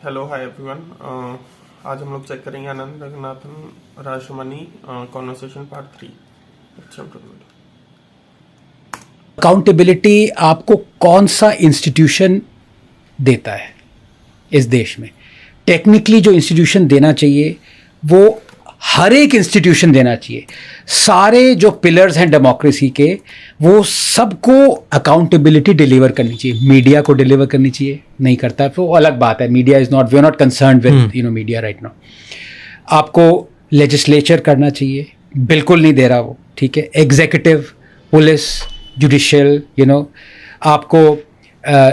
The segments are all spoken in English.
Hello hi everyone. आज हम लोग चेक करेंगे Anand Ranganathan Rajamani conversation part 3। Accountability आपको कौन सा इंस्टीट्यूशन देता है इस देश में? टेक्निकली जो इंस्टीट्यूशन देना चाहिए वो हर एक इंस्टीट्यूशन देना चाहिए। सारे जो पिलर्स हैं डेमोक्रेसी के वो सबको अकाउंटेबिलिटी डिलीवर करनी चाहिए। मीडिया को डिलीवर करनी चाहिए, नहीं करता तो अलग बात है। Media is not, we are not concerned with media right now. आपको लेजिस्लेचर करना चाहिए, बिल्कुल नहीं दे रहा वो, ठीक है। एग्जीक्यूटिव, पुलिस, जुडिशियल, आपको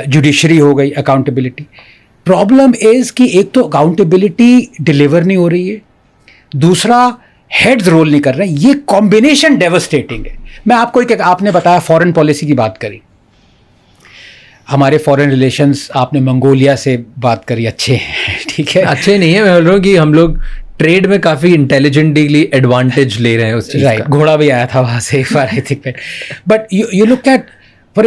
जुडिशरी हो गई, अकाउंटेबिलिटी। प्रॉब्लम इज कि एक तो अकाउंटेबिलिटी डिलीवर नहीं हो रही है, दूसरा हेड्स रोल नहीं कर रहे हैं। ये कॉम्बिनेशन डेवस्टेटिंग है। मैं आपको एक, आपने बताया फॉरेन पॉलिसी की बात करी, हमारे फॉरेन रिलेशंस, आपने मंगोलिया से बात करी, अच्छे हैं, ठीक है। अच्छे नहीं है, मैं बोल रहा हूँ कि हम लोग ट्रेड में काफी इंटेलिजेंटली एडवांटेज ले रहे हैं उस चीज राइट। घोड़ा भी आया था वहां से एक बार, I think. But you look at, for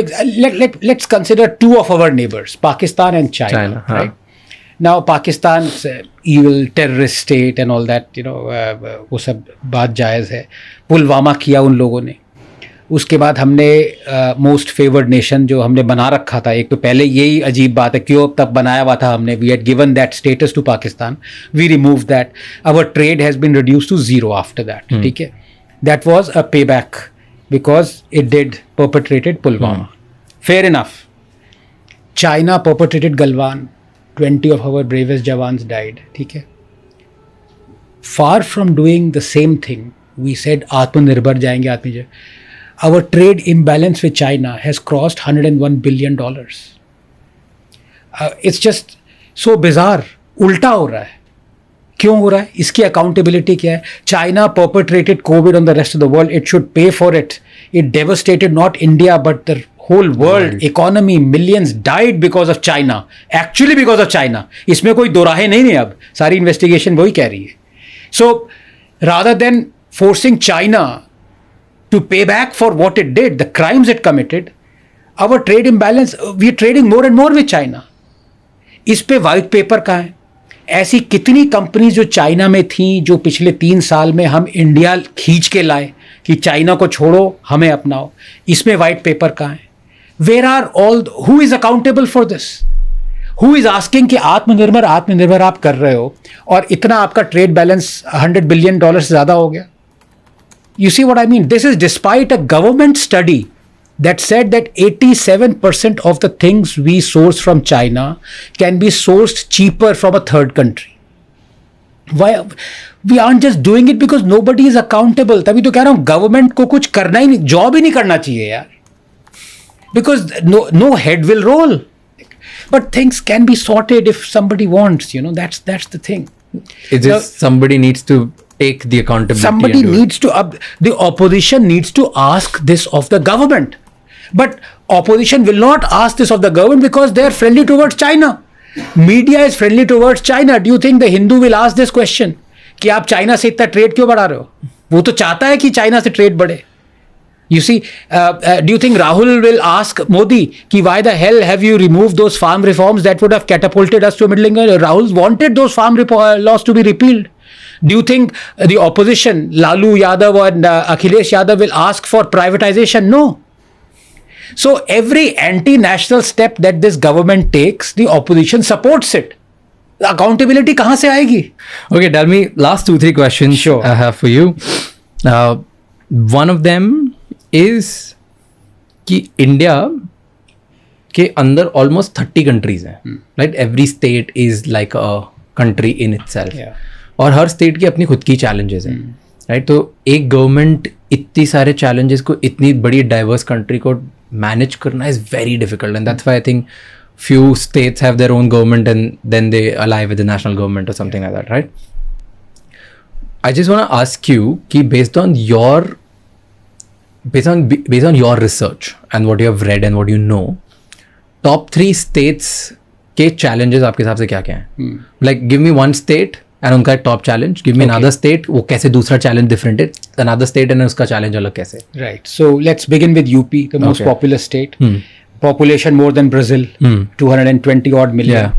let's consider two of our neighbours, Pakistan and China, right? Now Pakistan's evil terrorist state and all that, वो सब बात जायज़ है। पुलवामा किया उन लोगों ने, उसके बाद हमने मोस्ट फेवर्ड नेशन जो हमने बना रखा था, एक तो पहले यही अजीब बात है, क्यों अब तक बनाया हुआ था हमने, we had given that status to Pakistan, we remove that, our trade has been reduce to zero after that, ठीक है। That was a pay back because it did perpetrated Pulwama, fair enough. China perpetrated Galwan, 20 of our bravest jawans died, ठीक है। Far from doing the same thing, we said आत्मनिर्भर जाएंगे, आत्मनिर्भर। Our trade imbalance with China has crossed $101 billion. It's just so bizarre, उल्टा हो रहा है। क्यों हो रहा है? इसकी अकाउंटेबिलिटी क्या है? China perpetrated COVID on the rest of the world. It should pay for it. It devastated not India but the whole world economy. Millions died because of China, actually because of China. इसमें कोई दो राहें नहीं है, अब सारी investigation वही कह रही है। So rather than forcing China to pay back for what it did, the crimes it committed, our trade imbalance, we are trading more and more with China. इस पे वाइट पेपर कहाँ है? ऐसी कितनी कंपनीज जो चाइना में थी, जो पिछले 3 साल में हम इंडिया खींच के लाए कि चाइना को छोड़ो, हमें अपनाओ, इसमें वाइट पेपर कहाँ है? Where are all, who is accountable for this? Who is asking कि आत्मनिर्भर आप कर रहे हो और इतना आपका ट्रेड बैलेंस $100 बिलियन से ज़्यादा हो गया? You see what I mean? This is despite a government study that said that 87% of the things we source from China can be sourced cheaper from a third country. Why? We aren't just doing it because nobody is accountable. तभी तो कह रहा हूँ government को कुछ करना ही नहीं, job ही नहीं करना चाहिए यार, because no head will roll. But things can be sorted if somebody wants, that's the thing. It's just somebody needs to take the accountability. Somebody needs to, the opposition needs to ask this of the government. But opposition will not ask this of the government because they are friendly towards China. Media is friendly towards China. Do you think the Hindu will ask this question? कि आप China से इतना trade क्यों बढ़ा रहे हो? वो तो चाहता है कि चाइना से ट्रेड बढ़े। You see, do you think Rahul will ask Modi ki why the hell have you removed those farm reforms that would have catapulted us to a middle income? Rahul wanted those farm laws to be repealed. Do you think the opposition, Lalu Yadav and Akhilesh Yadav, will ask for privatization? No. So every anti-national step that this government takes, the opposition supports it. Accountability kahan se aayegi? Okay, tell me last 2-3 questions. Sure. I have for you. One of them is कि India के अंदर almost 30 countries हैं, right? Every state is like a country in itself, और हर state की अपनी खुद की challenges हैं, राइट? तो एक गवर्नमेंट इतनी सारे चैलेंजेस को, इतनी बड़ी डाइवर्स कंट्री को मैनेज करना is very difficult, and that's why I think few states have their own government and then they ally with the national government or something like that, right? I just want to ask you ki based on your research and what you have read and what you know, top 3 states के challenges आपके हिसाब से क्या क्या हैं? Like give me one state and उनका top challenge, give me another state, वो कैसे दूसरा challenge different है, another state and उसका challenge अलग कैसे? Right, so let's begin with UP, the most populous state. Population more than Brazil, 220 odd million.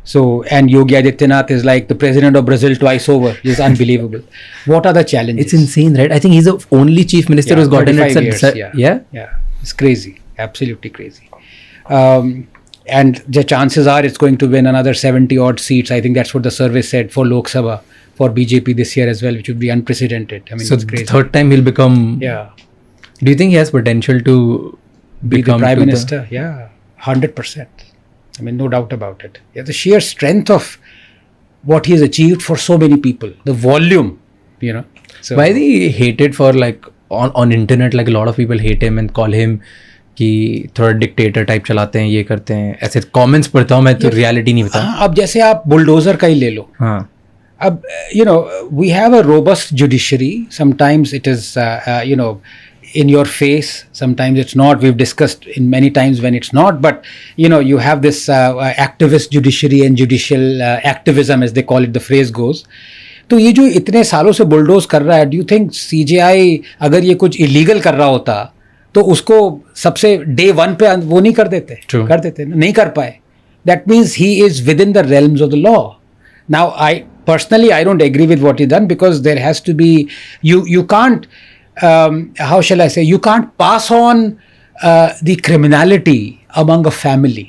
So, and Yogi Adityanath is like the president of Brazil twice over. It's unbelievable. What are the challenges? It's insane, right? I think he's the only chief minister who's gotten it. 35 years, yeah. It's crazy, absolutely crazy. And the chances are it's going to win another 70 odd seats. I think that's what the survey said for Lok Sabha, for BJP this year as well, which would be unprecedented. I mean, So it's crazy. third time he'll become. Yeah, Do you think he has potential to be the become prime to minister. Yeah, 100%. I mean, no doubt about it. Yeah, the sheer strength of what he has achieved for so many people, the volume, you know. So, Why is he hated for, like, on internet? Like, a lot of people hate him and call him कि थोड़ा dictator type चलाते हैं, ये करते हैं, ऐसे comments पढ़ता हूँ मैं तो रियलिटी नहीं बता. हाँ, अब जैसे आप बुलडोजर का ही ले लो. हाँ. अब you know, we have a robust judiciary. Sometimes it is you know, in your face, sometimes it's not. We've discussed in many times when it's not, but you know, you have this activist judiciary and judicial activism, as they call it, the phrase goes. तो ये जो इतने सालों से bulldoze कर रहा है, do you think CJI अगर ये कुछ इलीगल कर रहा होता तो उसको सबसे डे वन पे वो नहीं कर देते? True. कर देते, नहीं कर पाए. That means he is with in the realms of the law. Now, personally, I don't agree with what he done, because there has to be, you can't, how shall I say, you can't pass on the criminality among a family.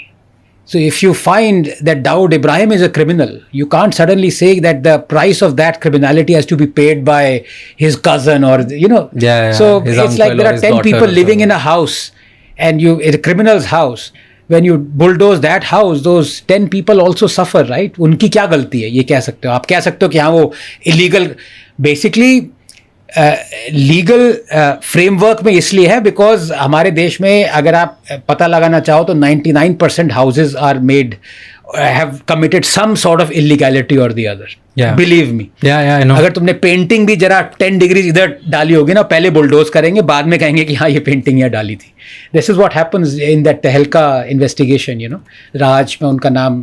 So if you find that Dawood Ibrahim is a criminal, you can't suddenly say that the price of that criminality has to be paid by his cousin or, you know. Yeah, So his it's like uncle there or are his 10 daughter people or living in something. a house, and in a criminal's house. When you bulldoze that house, those 10 people also suffer, right? उनकी क्या गलती है, ये कह सकते हो आप. कह सकते हो कि हाँ वो illegal, basically लीगल फ्रेमवर्क में इसलिए है बिकॉज हमारे देश में अगर आप पता लगाना चाहो तो 99% houses are made have committed some sort of illegality और the other. Believe me. I know. अगर तुमने पेंटिंग भी जरा 10 डिग्री इधर डाली होगी ना, पहले बुलडोज करेंगे, बाद में कहेंगे कि हाँ ये पेंटिंग यहाँ डाली थी. This is what happens in that तहलका इन्वेस्टिगेशन, यू नो. राज, में उनका नाम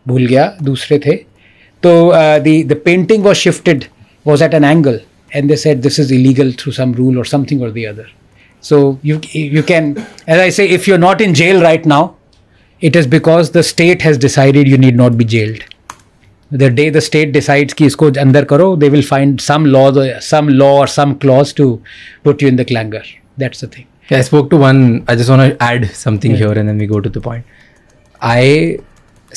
भूल गया, दूसरे थे. तो the painting was shifted, was at an angle, and they said this is illegal through some rule or something or the other. So you can, as I say, if you're not in jail right now, it is because the state has decided you need not be jailed. The day the state decides कि इसको अंदर करो, they will find some law or some clause to put you in the clanger. That's the thing. I spoke to one, I just want to add something here and then we go to the point. I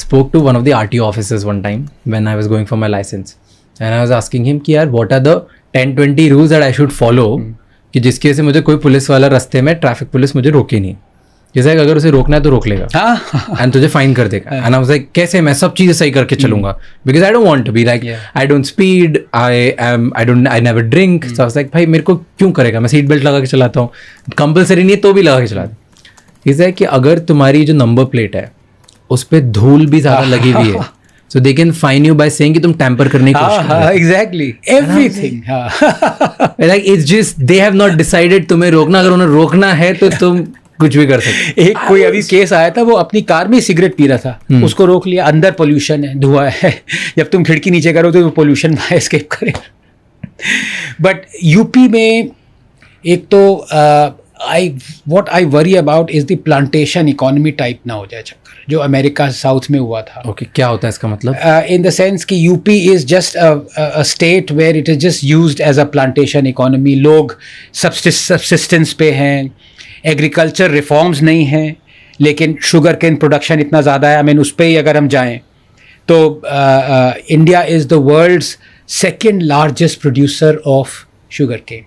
spoke to one of the RTO officers one time when I was going for my license, and I was asking him कि यार what are the 10-20 rules that I should follow कि जिसकी वजह से मुझे कोई police वाला रास्ते में, ट्रैफिक पुलिस मुझे रोके नहीं. जैसे अगर उसे रोकना है तो रोक लेगा एंड तुझे फाइन कर देगा. एंड आई वाज लाइक कैसे मैं सब चीजें सही करके चलूंगा, because I don't want to be like I don't speed, I never drink. So I was like भाई मेरे को क्यों करेगा, मैं सीट बेल्ट लगा के चलाता हूँ, कंपलसरी नहीं है तो भी लगा के चलाता. इज है कि अगर तुम्हारी जो नंबर प्लेट है उस पर धूल भी ज्यादा लगी हुई है, so they can fine you by saying कि तुम tamper करने की कोशिश कर रहे हो. Exactly, everything. Like it's just they have not decided तुम्हें रोकना, अगर उन्हें रोकना है तो तुम कुछ भी कर सकते. एक कोई अभी केस आया था, वो अपनी कार में सिगरेट पी रहा था, उसको रोक लिया, अंदर पोल्यूशन है, धुआं है, जब तुम खिड़की नीचे करो तो वो पोल्यूशन एस्केप करे. बट यूपी में एक तो what I worry about is the plantation economy type ना हो जाए चक्कर, जो अमेरिका साउथ में हुआ था. ओके, क्या होता है इसका मतलब? In the sense कि UP is just a state where it is just used as a plantation economy. लोग subsistence पे हैं, एग्रीकल्चर रिफॉर्म्स नहीं हैं, लेकिन शुगर केन प्रोडक्शन इतना ज़्यादा है. आई मीन उस पर ही अगर हम जाएँ तो India is the world's second largest producer of sugar cane,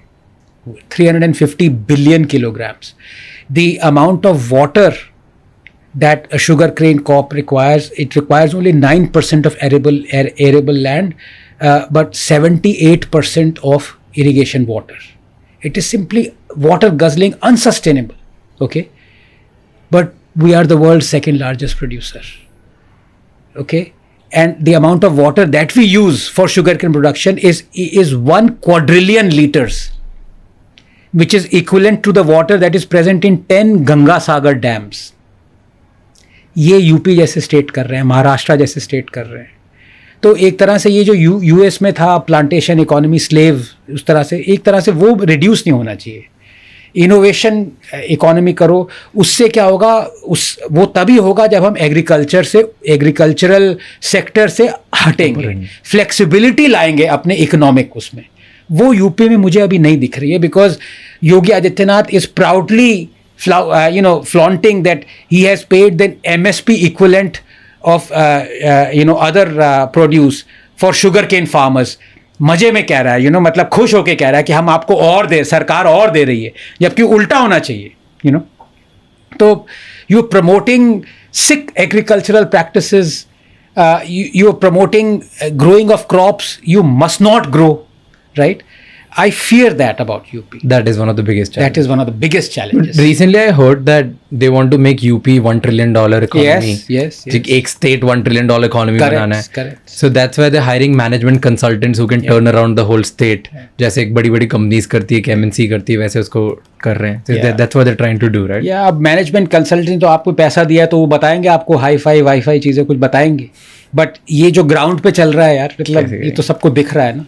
350 billion kilograms. The amount of water that a sugarcane crop requires, it requires only 9% of arable land, but 78% of irrigation water. It is simply water guzzling, unsustainable. Okay, but we are the world's second largest producer. Okay, and the amount of water that we use for sugarcane production is 1 quadrillion liters, which is equivalent to the water that is present in 10 Ganga Sagar dams. ये UP जैसे state कर रहे हैं, महाराष्ट्र जैसे state कर रहे हैं. तो एक तरह से ये जो यूएस में था प्लांटेशन इकोनॉमी, स्लेव, उस तरह से एक तरह से वो रिड्यूस नहीं होना चाहिए. इनोवेशन इकोनॉमी करो. उससे क्या होगा, वो तभी होगा जब हम एग्रीकल्चरल सेक्टर से हटेंगे, फ्लेक्सिबिलिटी लाएंगे अपने इकोनॉमिक उसमें. वो यूपी में मुझे अभी नहीं दिख रही है, because Yogi Adityanath is proudly flaunting that he has paid the MSP equivalent of other produce for sugarcane farmers. मजे में कह रहा है, मतलब खुश होके कह रहा है कि हम आपको और दे, सरकार और दे रही है, जबकि उल्टा होना चाहिए. तो you promoting sick agricultural practices, you are promoting growing of crops you must not grow, right? I fear that about UP. That is one of the biggest challenges. That is one of the biggest challenges. Recently, I heard that they want to make UP $1 trillion economy. Yes. एक state $1 trillion economy बनाना है. Correct. So that's why they're hiring management consultants who can turn around the whole state. जैसे एक बड़ी companies करती है, एक MNC करती है, वैसे उसको कर रहे हैं. So that's what they're trying to do, right? Yeah, अब management consultant तो आपको पैसा दिया तो वो बताएंगे आपको हाई-फाई वाई-फाई चीज़ें कुछ बताएंगे. But ये जो ग्राउंड पे चल रहा है यार, मतलब ये तो सबको दिख रहा है ना.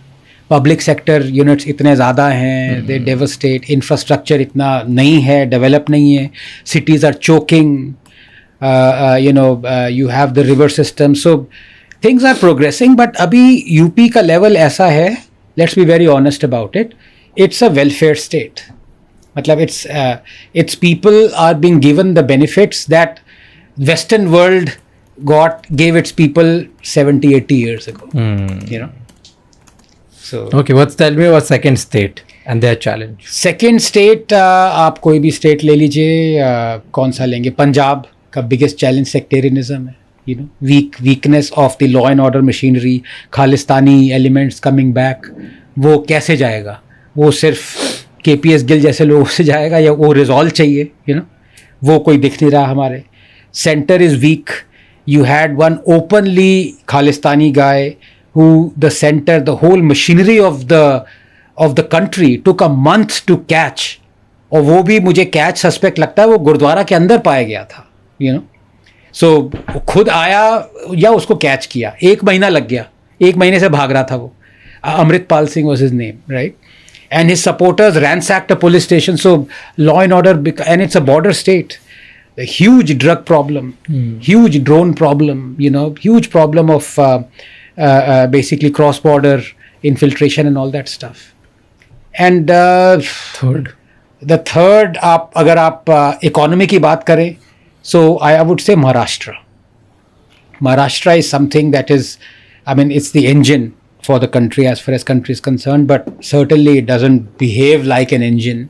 पब्लिक सेक्टर यूनिट्स इतने ज़्यादा हैं, दे डेवस्टेट, इंफ्रास्ट्रक्चर इतना नहीं है, डेवलप नहीं है, cities are choking, you have the river system, so things are progressing. But अभी यूपी का लेवल ऐसा है, let's be very honest about it, it's a welfare state. मतलब it's people are being given the benefits that western world gave its people 70-80 years ago. So, okay, tell me about second state and their challenge. Second state, आप कोई भी state ले लीजिए, कौन सा लेंगे? पंजाब का बिगेस्ट चैलेंज सेक्टेरियनिज्म है. Weakness of the law and order machinery, Khalistani elements coming back. वो कैसे जाएगा? वो सिर्फ KPS गिल जैसे लोगों से जाएगा या वो रिजॉल्व चाहिए? वो कोई दिख नहीं रहा हमारे. Centre is week. You had one openly Khalistani guy who the center, the whole machinery of the country took a month to catch. और वो भी मुझे कैच सस्पेक्ट लगता है वो गुरुद्वारा के अंदर पाया गया था. So खुद आया या उसको कैच किया, 1 महीना लग गया, 1 महीने से भाग रहा था वो. Amritpal Singh was his name, right? And his supporters ransacked a police station. So law and order, and it's a border state. A huge drug problem, huge drone problem, huge problem of basically cross-border infiltration and all that stuff. And the third, अगर आप economy की बात करें, so I would say Maharashtra. Maharashtra is something that is, it's the engine for the country as far as country is concerned, but certainly it doesn't behave like an engine.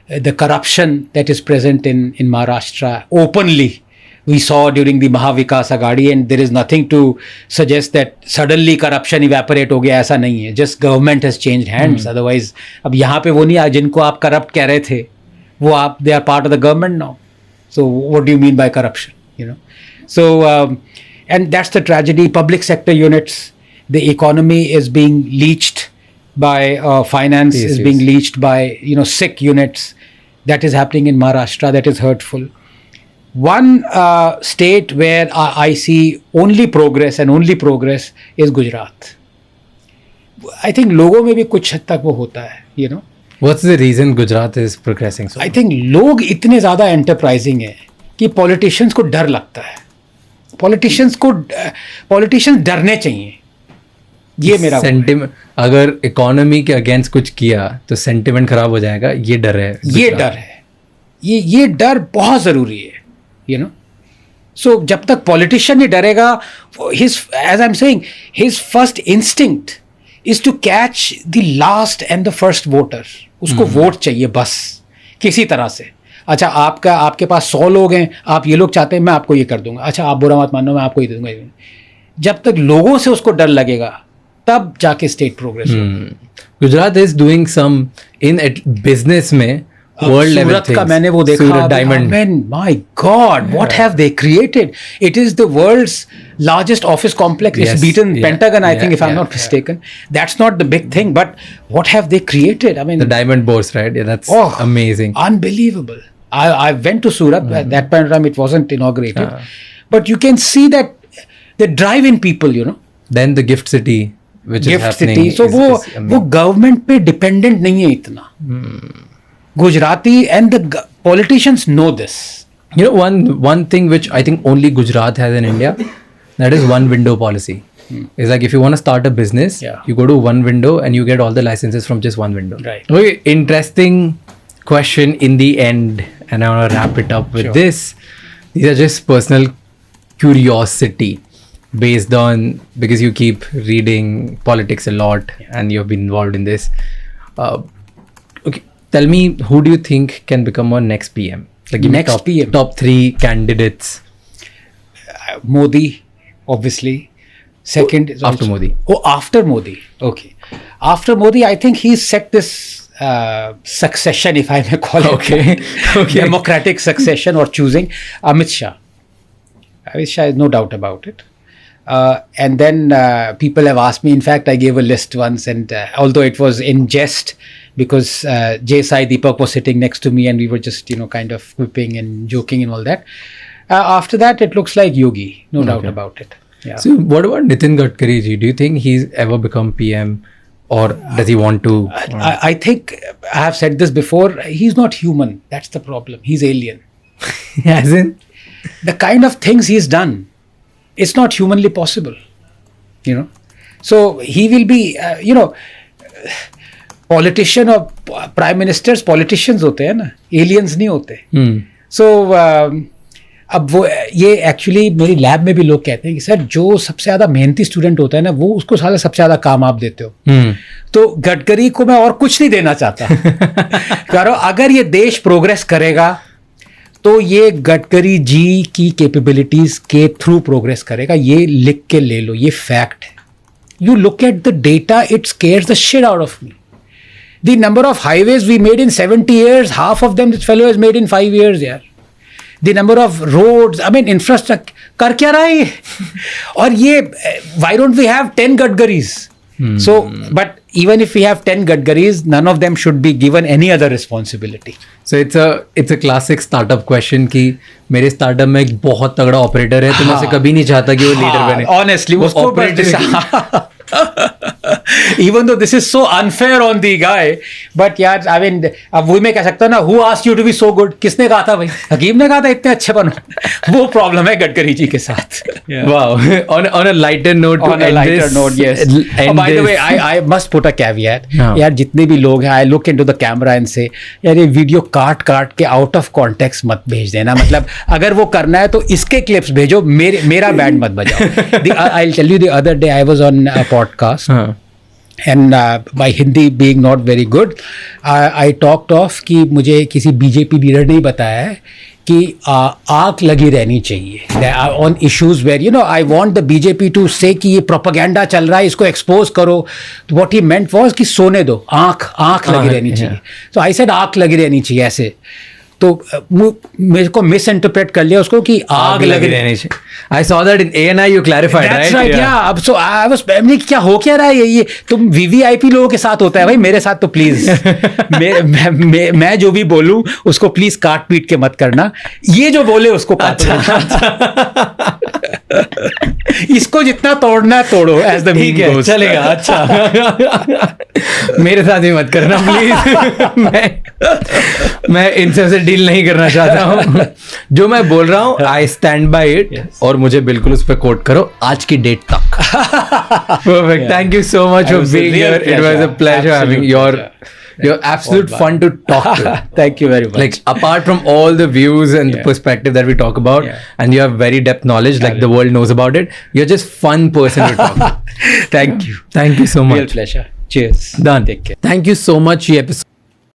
The corruption that is present in Maharashtra openly we saw during the Mahavikas Aghadi, and there is nothing to suggest that suddenly corruption evaporate हो गया, ऐसा नहीं है. Just government has changed hands. Otherwise अब यहाँ पे वो नहीं है जिनको आप corrupt कह रहे थे, वो आप they are part of the government now. So what do you mean by corruption? So and that's the tragedy. Public sector units, the economy is being leached by finance, is being leached by sick units. That is happening in Maharashtra. That is hurtful. One state where I see only progress is Gujarat. I think लोगों में भी कुछ हद तक वो होता है. What's the reason Gujarat is progressing so? I think लोग इतने ज़्यादा enterprising हैं कि politicians को डर लगता है. Politicians डरने चाहिए. ये मेरा सेंटिमेंट, अगर इकोनॉमी के अगेंस्ट कुछ किया तो सेंटिमेंट खराब हो जाएगा, ये डर है. ये डर बहुत ज़रूरी है. सो जब तक पॉलिटिशियन नहीं डरेगा, as I am saying, his first instinct is to catch the last and the first voter. उसको वोट चाहिए बस किसी तरह से. अच्छा, आपके पास 100 लोग हैं, आप ये लोग चाहते हैं मैं आपको ये कर दूंगा, अच्छा आप बुरा मत मानो मैं आपको ये दूंगा. जब तक लोगों से उसको डर लगेगा तब जाके state progress. Gujarat is doing some in business में वर्ल्ड लेवल सूरत का मैंने वो देखा, diamond. My God, what have they created. It is the world's largest office complex. It's beaten Pentagon, I think, if I am not mistaken. That's not the big thing, but what have they created. The diamond bourse, right? That's amazing, unbelievable. I went to Surat. At that point in time it wasn't inaugurated, but you can see that the drive in people, Then the gift city. which is gift happening. City, so वो government पे dependent नहीं है इतना. Gujarati and the politicians know this. You know, one thing which I think only Gujarat has in India, that is one window policy. It's like if you want to start a business, Yeah. you go to one window and you get all the licenses from just one window. Right. Okay, interesting question in the end, and I want to wrap it up with Sure. this. These are just personal curiosity based on, because you keep reading politics a lot and you've been involved in this. Okay, tell me, who do you think can become our next PM? Like, give me Next PM? top 3 candidates. Modi, obviously. Second is After also- Modi. Oh, after Modi. Okay. After Modi, I think he's set this succession, if I may call it. Okay. Okay. Democratic succession or choosing Amit Shah. Amit Shah is no doubt about it. And then people have asked me, in fact, I gave a list once, and although it was in jest, because Jay Sai Deepak was sitting next to me and we were just, kind of quipping and joking and all that. After that, it looks like Yogi, no doubt about it. Yeah. So, what about Nitin Gadkari ji? Do you think he's ever become PM, or does he want to? I think I have said this before. He's not human. That's the problem. He's alien. As in? The kind of things he's done, it's not humanly possible. So he will be, politician or prime ministers, politicians होते हैं ना, aliens नहीं होते. So अब वो ये actually मेरी lab में भी लोग कहते हैं कि सर जो सबसे ज़्यादा मेहनती स्टूडेंट होता है ना, वो उसको साला सबसे ज़्यादा काम आप देते हो. तो गडकरी को मैं और कुछ नहीं देना चाहता. करो, अगर ये देश प्रोग्रेस करेगा तो ये गडकरी जी की कैपेबिलिटीज के थ्रू प्रोग्रेस करेगा. ये लिख के ले लो, ये फैक्ट है. You look at the data, it scares the shit out of me. The number of highways we made in 70 years, half of them this fellow has made in 5 years, yaar. The number of roads, I mean infrastructure, कर क्या रहा है ये? और ये, why don't we have 10 Gadkaris? So, but even if we have 10 Gadkaris, none of them should be given any other responsibility. So it's a classic startup question कि मेरे startup में एक बहुत तगड़ा operator है, तो मैं उसे कभी नहीं चाहता कि वो leader बने. Honestly, वो उसको operator even though this is so unfair on the guy, but यार, I mean, अब वही मैं कह सकता हूँ ना, who asked you to be so good? किसने कहा था भाई? हकीम ने कहा था इतने अच्छे बनो. वो प्रॉब्लम है गडकरी जी के साथ. Wow. On a lighter note, to On a end lighter this, note, yes. end By the this. way, I must put a caveat. हाँ. यार जितने भी लोग हैं, I look into the camera and say, यार ये वीडियो काट के आउट ऑफ कॉन्टेक्स्ट मत भेज देना. मतलब अगर वो करना है तो इसके क्लिप्स भेजो, मेरा बैंड मत बजाओ. I'll tell you, the other day I was on a podcast. हाँ. And my Hindi being not very good, I talked of कि मुझे किसी बीजेपी लीडर ने बताया है कि आग लगी रहनी चाहिए on issues where I want the BJP to say कि ये प्रोपेगेंडा चल रहा है, इसको एक्सपोज करो. तो व्हाट ही मेंट वाज कि सोने दो, आँख लगी रहनी चाहिए. तो आई सेड आग लगी रहनी चाहिए ऐसे. तो मेरे को मिस इंटरप्रेट कर लिया उसको कि आग लगी रहनी चाहिए. I saw that in ANI you clarified, That's right? right, yeah. अब so I was क्या हो क्या रहा है ये तुम VVIP लोगों के साथ होता है भाई, मेरे साथ तो प्लीज मैं जो भी बोलूं उसको प्लीज काट पीट के मत करना. ये जो बोले उसको काट. इसको जितना तोड़ना है तोड़ो, एज द मीम गोस. चलेगा. अच्छा. मेरे साथ ही मत करना प्लीज. मैं इनसे से डील नहीं करना चाहता हूँ. जो मैं बोल रहा हूँ आई स्टैंड बाय इट. और मुझे बिल्कुल उस पर कोट करो आज की डेट तक. Perfect. Thank you so much for being here. It was a pleasure having you're absolute fun to talk to. Thank you very much. Like apart from all the views and the perspective that we talk about, and you have very depth knowledge, like the world knows about it, you're just fun person to talk to. Thank you. Thank you so much. Real pleasure. Cheers. Done. Take care. Thank you so much. ये episode